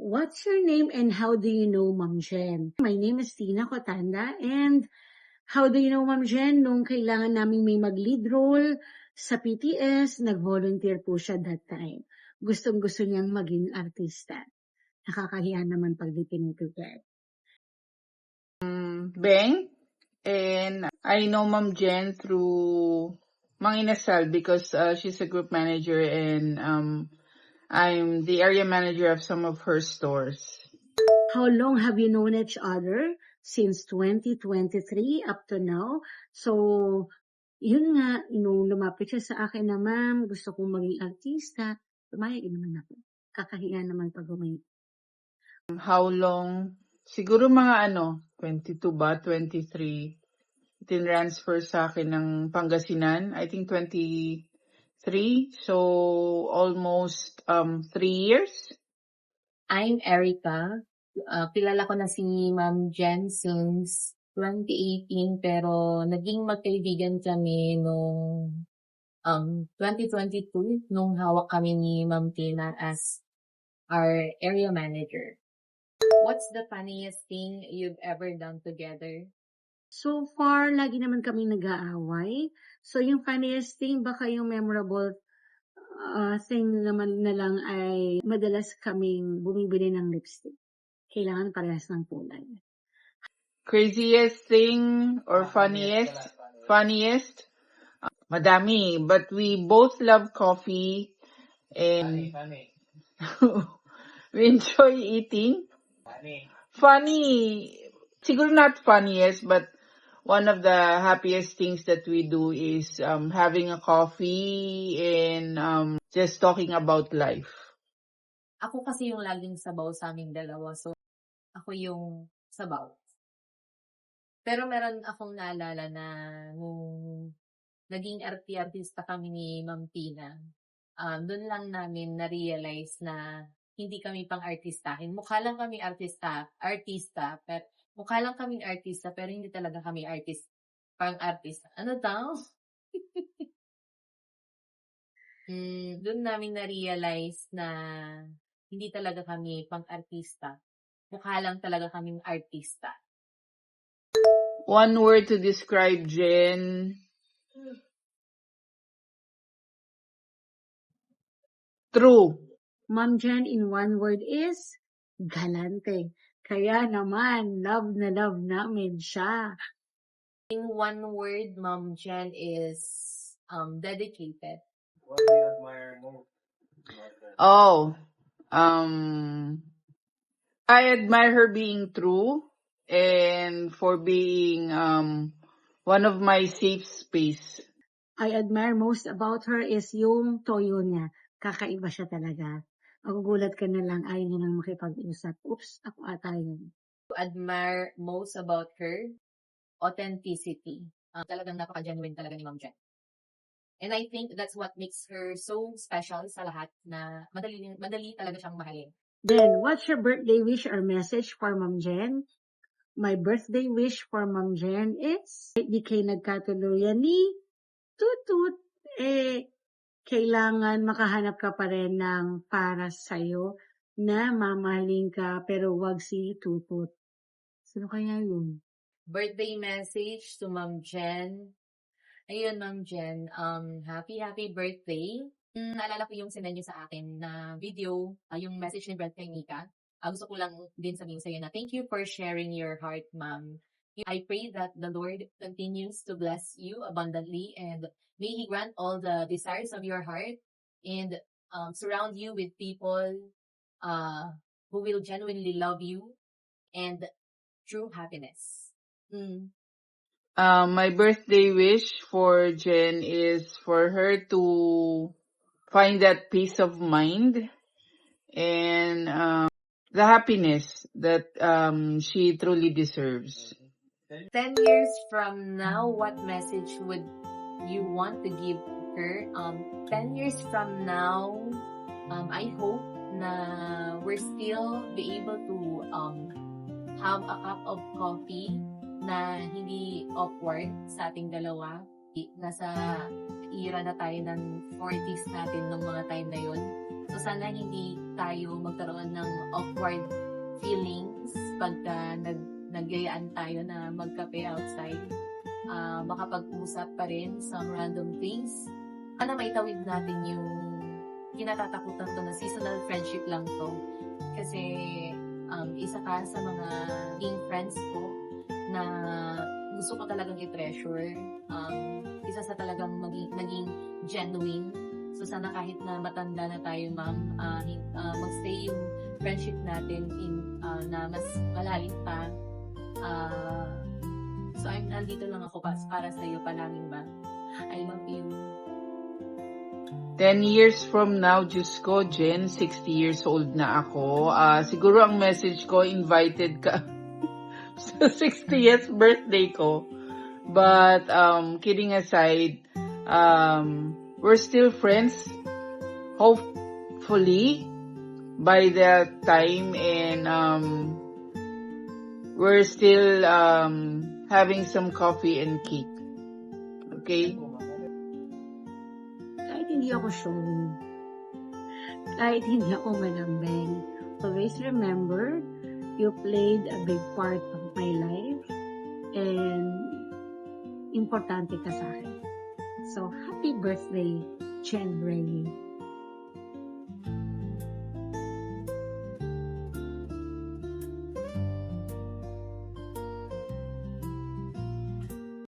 What's your name and how do you know Ma'am Jen? My name is Tina Cotanda and how do you know Ma'am Jen? Nung kailangan namin may mag-lead role sa PTS, nag-volunteer po siya that time. Gustong-gusto niyang maging artista. Nakakahiya naman pag di pinipigay. Beng, and I know Ma'am Jen through Mang Inasal because she's a group manager and I'm the area manager of some of her stores. How long have you known each other? Since 2023 up to now. So, yun nga, nung lumapit siya sa akin na, ma'am, gusto kong maging artista, pumayag naman ako. Kakahiya naman pag humingi. How long? Siguro mga 22 ba? 23. Tinransfer sa akin ng Pangasinan. I think 23. So, almost 3 years. I'm Erica. Kilala ko na si Ma'am Jen since 2018 pero naging magkaibigan kami nung 2022 nung hawak kami ni Ma'am Tina as our area manager. What's the funniest thing you've ever done together? So far, lagi naman kami nag-aaway. So, yung funniest thing, baka yung memorable thing naman na lang ay madalas kaming bumibili ng lipstick. Kailangan parehas ng kulay. Craziest thing or funniest? Madami. But we both love coffee and we enjoy eating. Funny. Siguro not funniest, but one of the happiest things that we do is having a coffee and just talking about life. Ako kasi yung laging sabaw sa aming dalawa. So, ako yung sabaw. Pero meron akong naalala na nung naging artista kami ni Ma'am Tina, doon lang namin na-realize na hindi kami pang-artistahin. Mukha lang kami artista, pero hindi talaga kami pang-artista. Ano daw? Doon namin na-realize na hindi talaga kami pang-artista. Mukha lang talaga kaming artista. One word to describe Jen. True. Ma'am Jen in one word is galante. Kaya naman, love na love namin siya. In one word, Ma'am Jen is dedicated. What do you admire most? I admire her being true and for being one of my safe space. I admire most about her is yung toyo niya. Kakaiba siya talaga. Magugulat ka na lang, ayaw niya nang makipag-usap. Oops, ako ata yun. Admire most about her, authenticity. Talagang napaka-genuine talaga ni Ma'am Jen. And I think that's what makes her so special sa lahat na madali talaga siyang mahalin. Then, what's your birthday wish or message for Ma'am Jen? My birthday wish for Ma'am Jen is, di kayo nagkatuluyan ni Tutut, kailangan makahanap ka pa rin ng para sa'yo na mamahalin ka pero wag si Tutut. Sino kaya yun? Birthday message to Ma'am Jen. Ayun, Ma'am Jen, happy birthday. Naalala ko yung sinend niyo sa akin na video, yung message ni Brad kay Nika. Gusto ko lang din sabihin sa'yo na thank you for sharing your heart, Ma'am. I pray that the Lord continues to bless you abundantly and may He grant all the desires of your heart and surround you with people who will genuinely love you and true happiness. My birthday wish for Jen is for her to find that peace of mind and the happiness that she truly deserves. 10 years from now, what message would you want to give her? 10 years from now, I hope na we're still be able to have a cup of coffee na hindi awkward sa ating dalawa. Nasa era na tayo ng 40s natin ng mga time na yun. So sana hindi tayo magkaroon ng awkward feelings pagka nagyayaan tayo na magkape outside. Makapag-usap pa rin some random things. Maitawid natin yung kinatatakutan to na seasonal friendship lang to. Kasi isa ka sa mga naging friends ko na gusto ko talagang i-treasure. Isa sa talagang naging genuine. So sana kahit na matanda na tayo, ma'am, magstay yung friendship natin na mas malalim pa. So nandito lang ako para sa iyo palangin ba. I love you. 10 years from now, Diyos ko, Jen, 60 years old na ako. Siguro ang message ko, invited ka sa 60th birthday ko. But, kidding aside, we're still friends. Hopefully, by that time, and we're still having some coffee and cake. Okay? Kahit hindi ako showy, kahit hindi ako malambing, always remember, you played a big part of my life, and importante ka sa akin. So, happy birthday, Jen Bray.